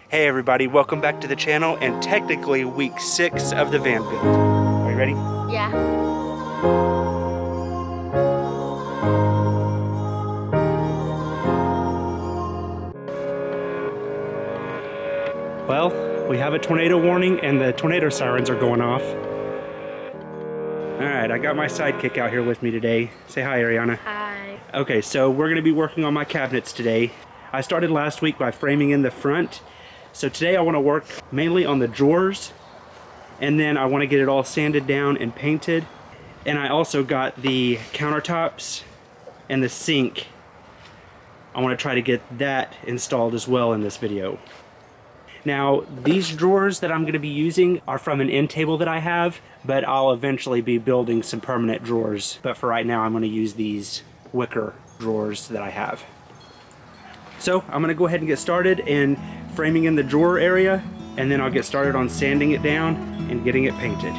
Hey everybody, welcome back to the channel and technically week 6 of the van build. Are you ready? Yeah. Well, we have a tornado warning and the tornado sirens are going off. Alright, I got my sidekick out here with me today. Say hi, Ariana. Hi. Okay, so we're going to be working on my cabinets today. I started last week by framing in the front. So today I want to work mainly on the drawers, and then I want to get it all sanded down and painted. And I also got the countertops and the sink. I want to try to get that installed as well in this video. Now, these drawers that I'm going to be using are from an end table that I have, but I'll eventually be building some permanent drawers. But for right now, I'm going to use these wicker drawers that I have. So I'm going to go ahead and get started in framing in the drawer area, and then I'll get started on sanding it down and getting it painted.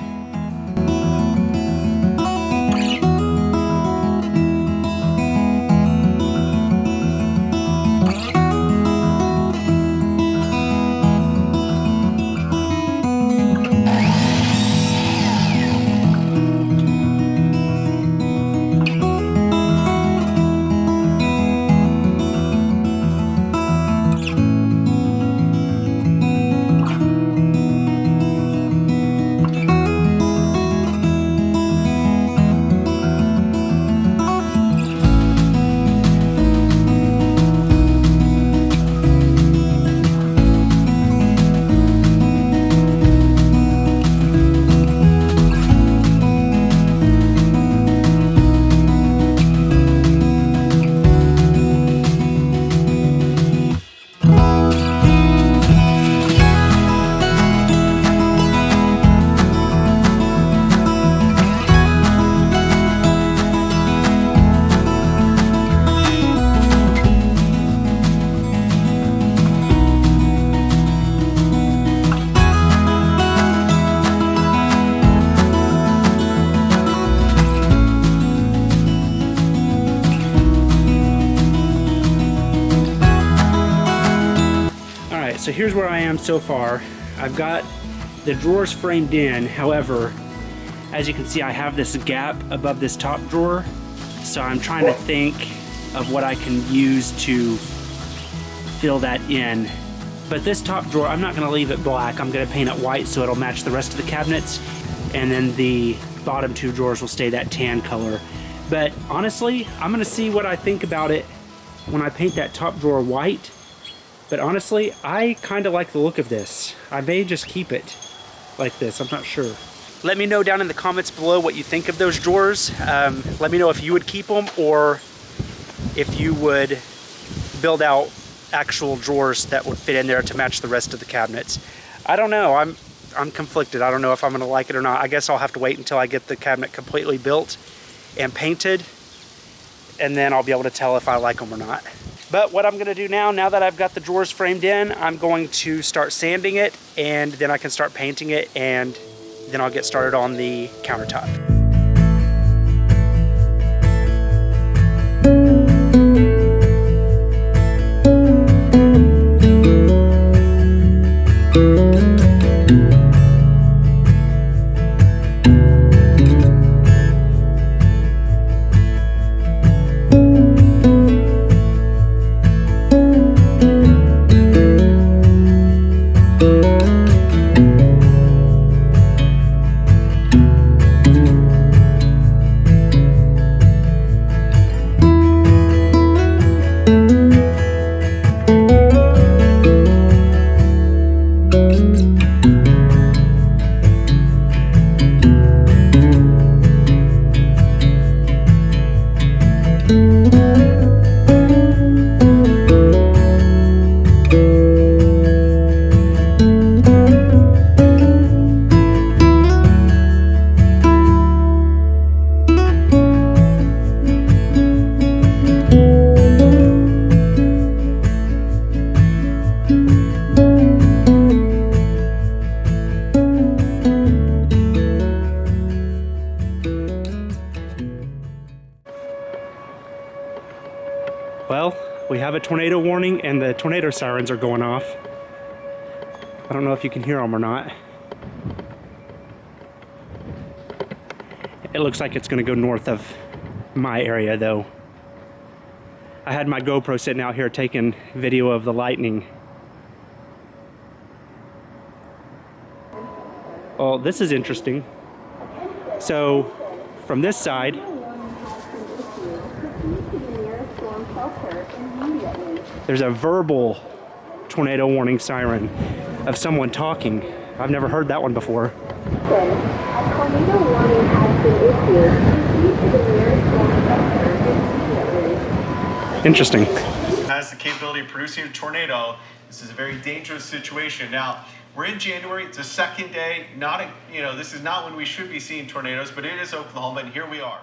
So here's where I am so far. I've got the drawers framed in. However, as you can see, I have this gap above this top drawer. So I'm trying to think of what I can use to fill that in. But this top drawer, I'm not gonna leave it black. I'm gonna paint it white so it'll match the rest of the cabinets. And then the bottom two drawers will stay that tan color. But honestly, I'm gonna see what I think about it when I paint that top drawer white. But honestly, I kind of like the look of this. I may just keep it like this, I'm not sure. Let me know down in the comments below what you think of those drawers. Let me know if you would keep them or if you would build out actual drawers that would fit in there to match the rest of the cabinets. I don't know, I'm conflicted. I don't know if I'm gonna like it or not. I guess I'll have to wait until I get the cabinet completely built and painted, and then I'll be able to tell if I like them or not. But what I'm going to do now that I've got the drawers framed in, I'm going to start sanding it, and then I can start painting it, and then I'll get started on the countertop. Well, we have a tornado warning and the tornado sirens are going off. I don't know if you can hear them or not. It looks like it's gonna go north of my area though. I had my GoPro sitting out here taking video of the lightning. Oh, this is interesting. So, from this side, there's a verbal tornado warning siren of someone talking. I've never heard that one before. A tornado warning has been issued. Proceed to the nearest storm shelter immediately. Interesting. Has the capability of producing a tornado. This is a very dangerous situation. Now, we're in January. It's the second day. This is not when we should be seeing tornadoes, but it is Oklahoma, and here we are.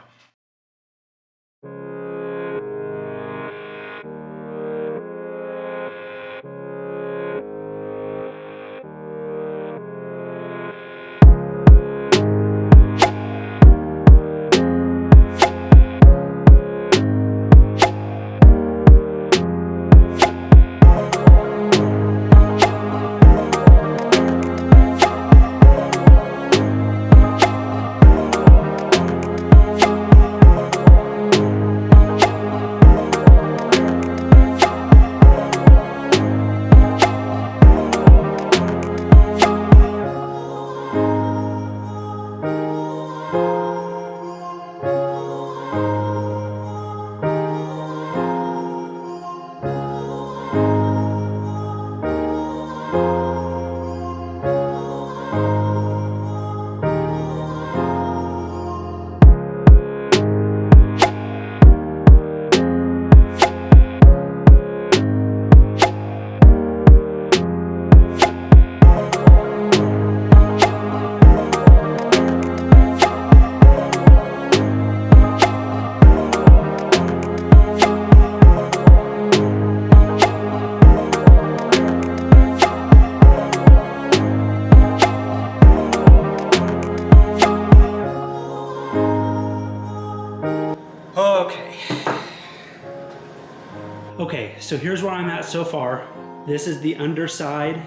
Okay, so here's where I'm at so far. This is the underside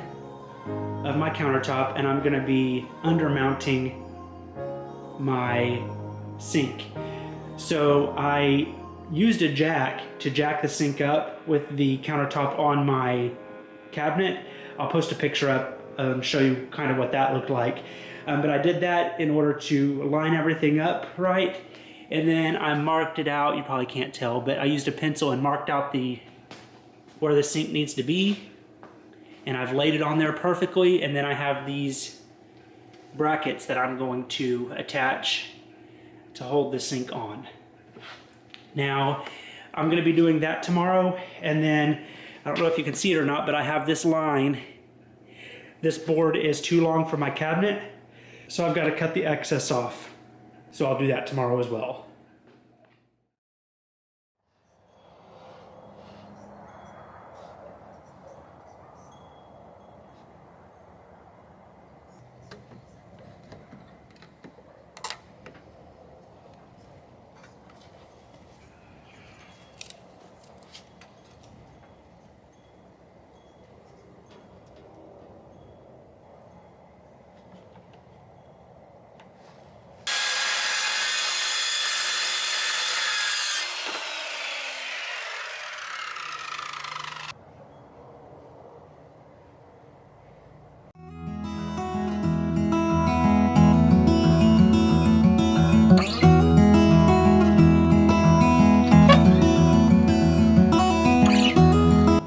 of my countertop, and I'm gonna be undermounting my sink. So I used a jack to jack the sink up with the countertop on my cabinet. I'll post a picture up and show you kind of what that looked like. But I did that in order to line everything up right. And then I marked it out. You probably can't tell, but I used a pencil and marked out where the sink needs to be. And I've laid it on there perfectly. And then I have these brackets that I'm going to attach to hold the sink on. Now, I'm gonna be doing that tomorrow. And then, I don't know if you can see it or not, but I have this line. This board is too long for my cabinet, so I've got to cut the excess off. So I'll do that tomorrow as well.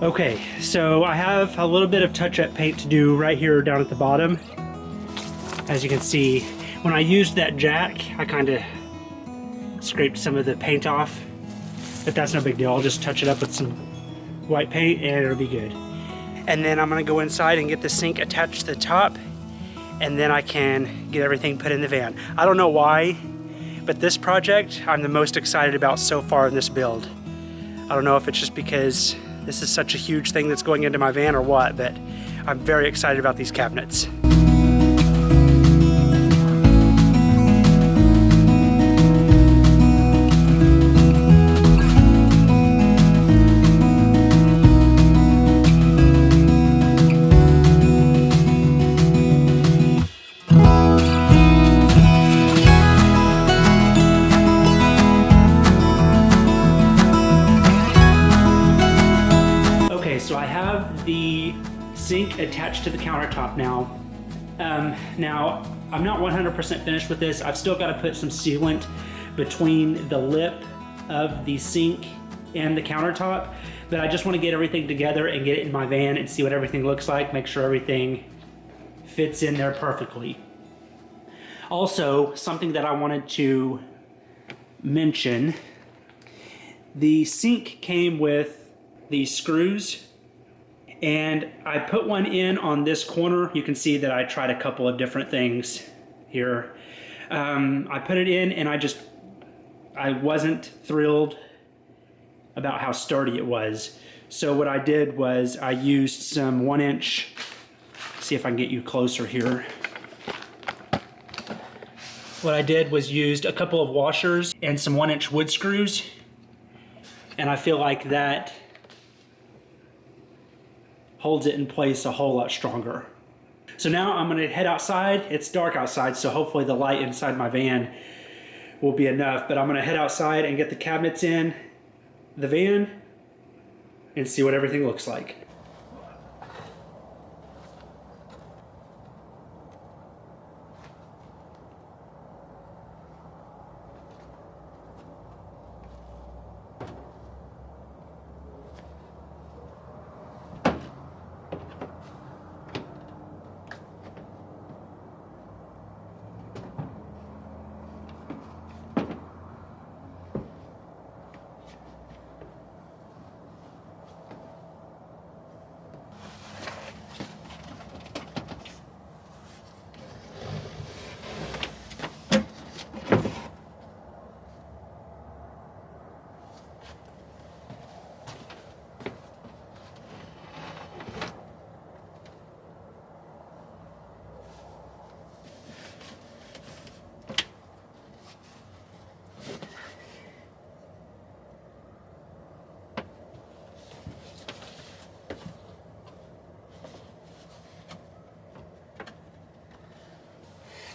Okay, so I have a little bit of touch-up paint to do right here down at the bottom. As you can see, when I used that jack, I kind of scraped some of the paint off, but that's no big deal. I'll just touch it up with some white paint and it'll be good. And then I'm gonna go inside and get the sink attached to the top, and then I can get everything put in the van. I don't know why, but this project I'm the most excited about so far in this build. I don't know if it's just because this is such a huge thing that's going into my van or what, but I'm very excited about these cabinets. sink attached to the countertop now. Now, I'm not 100% finished with this. I've still got to put some sealant between the lip of the sink and the countertop, but I just want to get everything together and get it in my van and see what everything looks like, make sure everything fits in there perfectly. Also, something that I wanted to mention, the sink came with these screws, and I put one in on this corner. You can see that I tried a couple of different things here. I put it in and I wasn't thrilled about how sturdy it was. So what I did was I used some 1-inch, see if I can get you closer here. What I did was used a couple of washers and some 1-inch wood screws, and I feel like that holds it in place a whole lot stronger. So now I'm gonna head outside. It's dark outside, so hopefully the light inside my van will be enough, but I'm gonna head outside and get the cabinets in the van and see what everything looks like.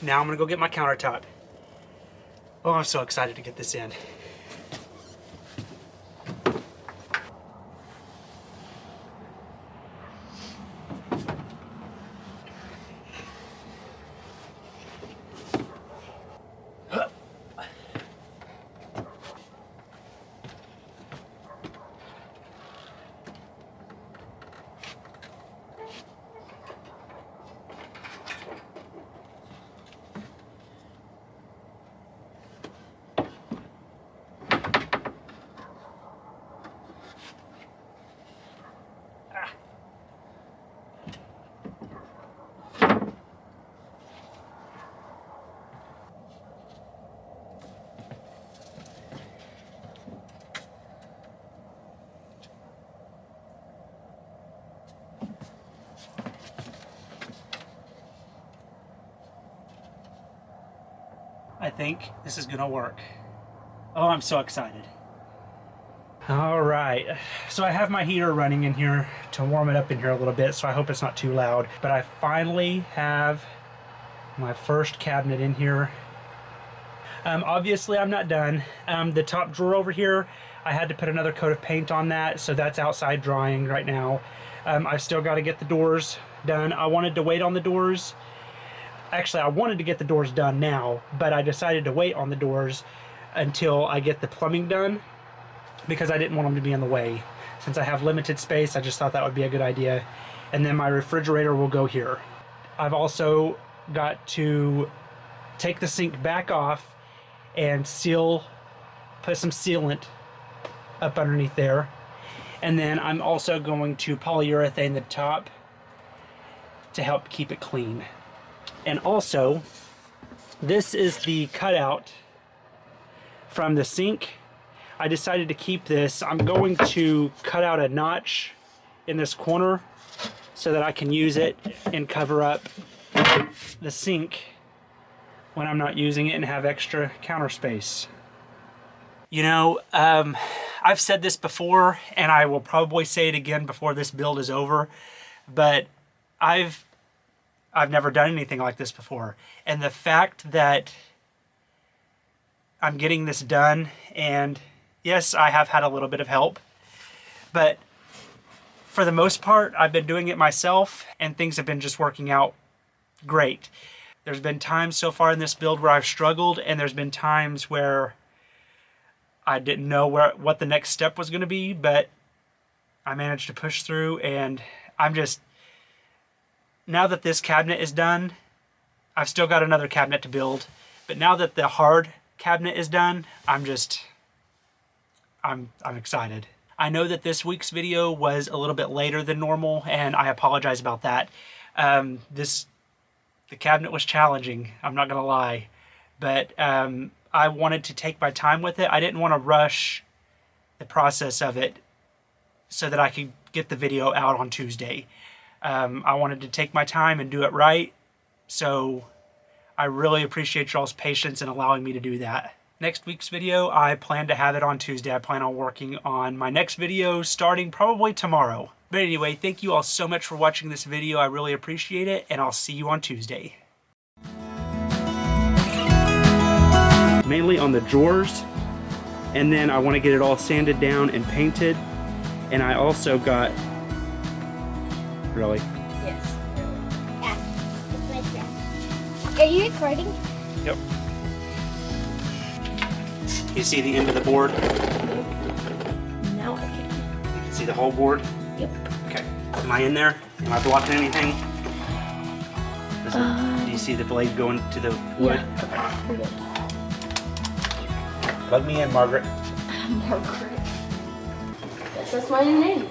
Now I'm gonna go get my countertop. Oh, I'm so excited to get this in. I think this is gonna work. Oh, I'm so excited. All right, so I have my heater running in here to warm it up in here a little bit, so I hope it's not too loud. But I finally have my first cabinet in here. Obviously I'm not done. The top drawer over here, I had to put another coat of paint on that, so that's outside drying right now. I've still got to get the doors done. I wanted to wait on the doors. Actually, I wanted to get the doors done now, but I decided to wait on the doors until I get the plumbing done because I didn't want them to be in the way. Since I have limited space, I just thought that would be a good idea. And then my refrigerator will go here. I've also got to take the sink back off and put some sealant up underneath there. And then I'm also going to polyurethane the top to help keep it clean. And also, this is the cutout from the sink. I decided to keep this. I'm going to cut out a notch in this corner so that I can use it and cover up the sink when I'm not using it and have extra counter space. You know, I've said this before, and I will probably say it again before this build is over, but I've never done anything like this before. And the fact that I'm getting this done, and yes, I have had a little bit of help, but for the most part, I've been doing it myself, and things have been just working out great. There's been times so far in this build where I've struggled, and there's been times where I didn't know what the next step was going to be, but I managed to push through, and I'm just, now that this cabinet is done, I've still got another cabinet to build, but now that the hard cabinet is done, I'm excited. I know that this week's video was a little bit later than normal, and I apologize about that. The cabinet was challenging, I'm not gonna lie, but I wanted to take my time with it. I didn't want to rush the process of it so that I could get the video out on Tuesday. I wanted to take my time and do it right, so I really appreciate y'all's patience in allowing me to do that. Next week's video, I plan to have it on Tuesday. I plan on working on my next video starting probably tomorrow. But anyway, thank you all so much for watching this video. I really appreciate it, and I'll see you on Tuesday. Mainly on the drawers, and then I want to get it all sanded down and painted. And I also got... Really? Yes. Yeah. It's my friend. Are you recording? Yep. You see the end of the board? No, I can't. You can see the whole board? Yep. Okay. Am I in there? Am I blocking anything? Do you see the blade going to the wood? Yeah. Okay. Plug me in, Margaret. Margaret. That's my new name.